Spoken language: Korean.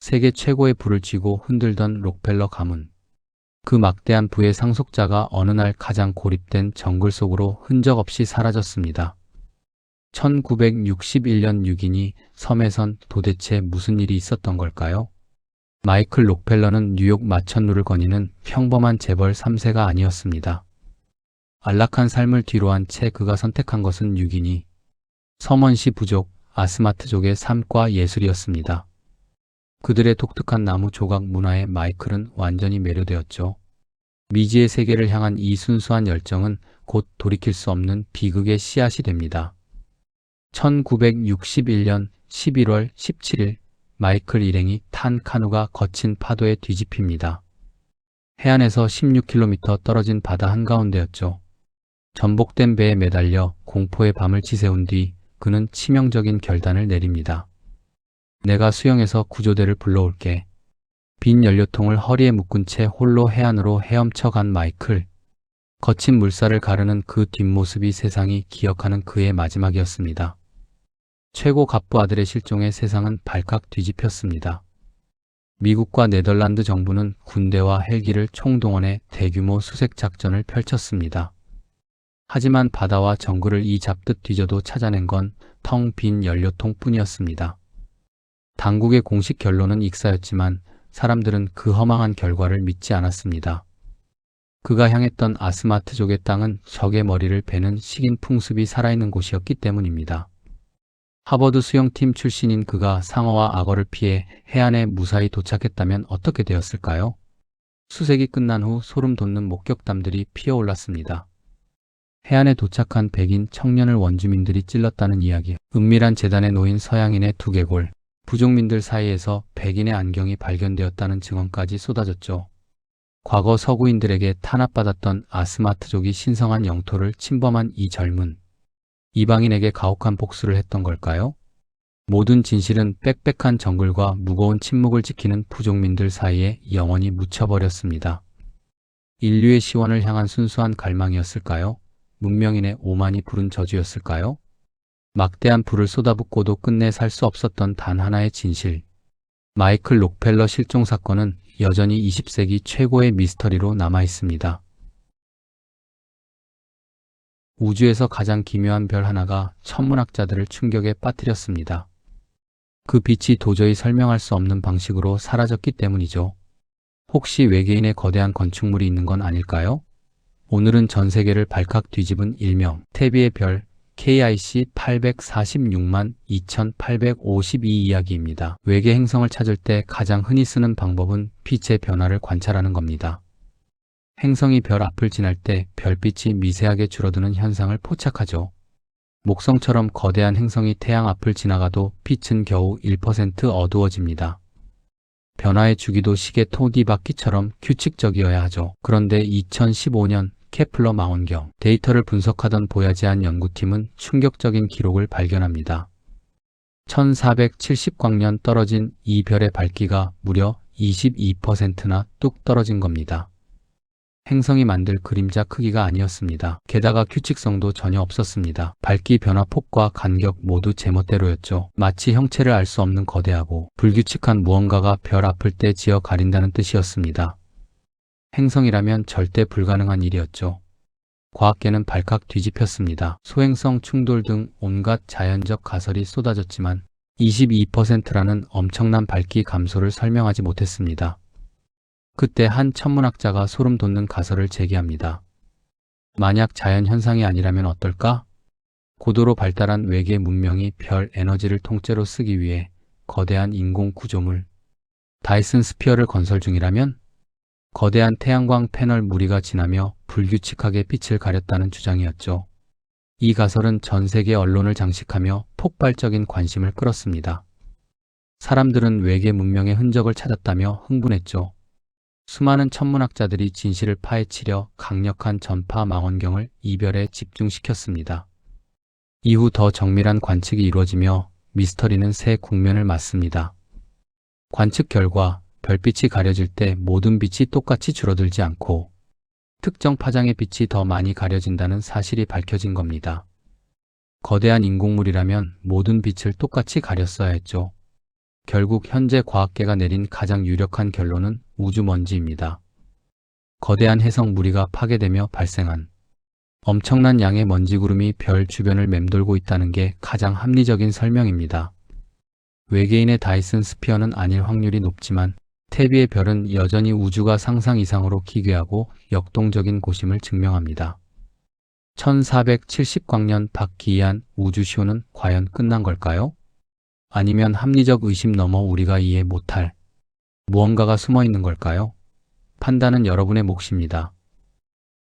세계 최고의 부를 쥐고 흔들던 록펠러 가문. 그 막대한 부의 상속자가 어느 날 가장 고립된 정글 속으로 흔적 없이 사라졌습니다. 1961년 6인이 섬에선 도대체 무슨 일이 있었던 걸까요? 마이클 록펠러는 뉴욕 마천루를 거니는 평범한 재벌 3세가 아니었습니다. 안락한 삶을 뒤로한 채 그가 선택한 것은 6인이 서먼시 부족, 아스마트족의 삶과 예술이었습니다. 그들의 독특한 나무 조각 문화에 마이클은 완전히 매료되었죠. 미지의 세계를 향한 이 순수한 열정은 곧 돌이킬 수 없는 비극의 씨앗이 됩니다. 1961년 11월 17일 마이클 일행이 탄 카누가 거친 파도에 뒤집힙니다. 해안에서 16km 떨어진 바다 한가운데였죠. 전복된 배에 매달려 공포의 밤을 지새운 뒤 그는 치명적인 결단을 내립니다. 내가 수영해서 구조대를 불러올게. 빈 연료통을 허리에 묶은 채 홀로 해안으로 헤엄쳐 간 마이클. 거친 물살을 가르는 그 뒷모습이 세상이 기억하는 그의 마지막이었습니다. 최고 갑부 아들의 실종에 세상은 발칵 뒤집혔습니다. 미국과 네덜란드 정부는 군대와 헬기를 총동원해 대규모 수색 작전을 펼쳤습니다. 하지만 바다와 정글을 이 잡듯 뒤져도 찾아낸 건 텅 빈 연료통 뿐이었습니다. 당국의 공식 결론은 익사였지만 사람들은 그 허망한 결과를 믿지 않았습니다. 그가 향했던 아스마트족의 땅은 적의 머리를 베는 식인 풍습이 살아있는 곳이었기 때문입니다. 하버드 수영팀 출신인 그가 상어와 악어를 피해 해안에 무사히 도착했다면 어떻게 되었을까요? 수색이 끝난 후 소름 돋는 목격담들이 피어올랐습니다. 해안에 도착한 백인 청년을 원주민들이 찔렀다는 이야기, 은밀한 재단에 놓인 서양인의 두개골, 부족민들 사이에서 백인의 안경이 발견되었다는 증언까지 쏟아졌죠. 과거 서구인들에게 탄압받았던 아스마트족이 신성한 영토를 침범한 이 젊은 이방인에게 가혹한 복수를 했던 걸까요? 모든 진실은 빽빽한 정글과 무거운 침묵을 지키는 부족민들 사이에 영원히 묻혀버렸습니다. 인류의 시원을 향한 순수한 갈망이었을까요? 문명인의 오만이 부른 저주였을까요? 막대한 불을 쏟아붓고도 끝내 살 수 없었던 단 하나의 진실. 마이클 록펠러 실종 사건은 여전히 20세기 최고의 미스터리로 남아있습니다. 우주에서 가장 기묘한 별 하나가 천문학자들을 충격에 빠뜨렸습니다. 그 빛이 도저히 설명할 수 없는 방식으로 사라졌기 때문이죠. 혹시 외계인의 거대한 건축물이 있는 건 아닐까요? 오늘은 전 세계를 발칵 뒤집은 일명 태비의 별 KIC 846만 2852 이야기입니다. 외계 행성을 찾을 때 가장 흔히 쓰는 방법은 빛의 변화를 관찰하는 겁니다. 행성이 별 앞을 지날 때 별빛이 미세하게 줄어드는 현상을 포착하죠. 목성처럼 거대한 행성이 태양 앞을 지나가도 빛은 겨우 1% 어두워집니다. 변화의 주기도 시계 토디바퀴처럼 규칙적이어야 하죠. 그런데 2015년 케플러 망원경 데이터를 분석하던 보야지안 연구팀은 충격적인 기록을 발견합니다. 1470광년 떨어진 이 별의 밝기가 무려 22%나 뚝 떨어진 겁니다. 행성이 만들 그림자 크기가 아니었습니다. 게다가 규칙성도 전혀 없었습니다. 밝기 변화 폭과 간격 모두 제멋대로였죠. 마치 형체를 알 수 없는 거대하고 불규칙한 무언가가 별 앞을 때 지어 가린다는 뜻이었습니다. 행성이라면 절대 불가능한 일이었죠. 과학계는 발칵 뒤집혔습니다. 소행성 충돌 등 온갖 자연적 가설이 쏟아졌지만 22%라는 엄청난 밝기 감소를 설명하지 못했습니다. 그때 한 천문학자가 소름 돋는 가설을 제기합니다. 만약 자연현상이 아니라면 어떨까? 고도로 발달한 외계 문명이 별 에너지를 통째로 쓰기 위해 거대한 인공 구조물, 다이슨 스피어를 건설 중이라면? 거대한 태양광 패널 무리가 지나며 불규칙하게 빛을 가렸다는 주장이었죠. 이 가설은 전 세계 언론을 장식하며 폭발적인 관심을 끌었습니다. 사람들은 외계 문명의 흔적을 찾았다며 흥분했죠. 수많은 천문학자들이 진실을 파헤치려 강력한 전파 망원경을 이별에 집중시켰습니다. 이후 더 정밀한 관측이 이루어지며 미스터리는 새 국면을 맞습니다. 관측 결과 별빛이 가려질 때 모든 빛이 똑같이 줄어들지 않고 특정 파장의 빛이 더 많이 가려진다는 사실이 밝혀진 겁니다. 거대한 인공물이라면 모든 빛을 똑같이 가렸어야 했죠. 결국 현재 과학계가 내린 가장 유력한 결론은 우주먼지입니다. 거대한 해성 무리가 파괴되며 발생한 엄청난 양의 먼지구름이 별 주변을 맴돌고 있다는 게 가장 합리적인 설명입니다. 외계인의 다이슨 스피어는 아닐 확률이 높지만 태비의 별은 여전히 우주가 상상 이상으로 기괴하고 역동적인 곳임을 증명합니다. 1470광년 박기이한 우주쇼는 과연 끝난 걸까요? 아니면 합리적 의심 넘어 우리가 이해 못할 무언가가 숨어 있는 걸까요? 판단은 여러분의 몫입니다.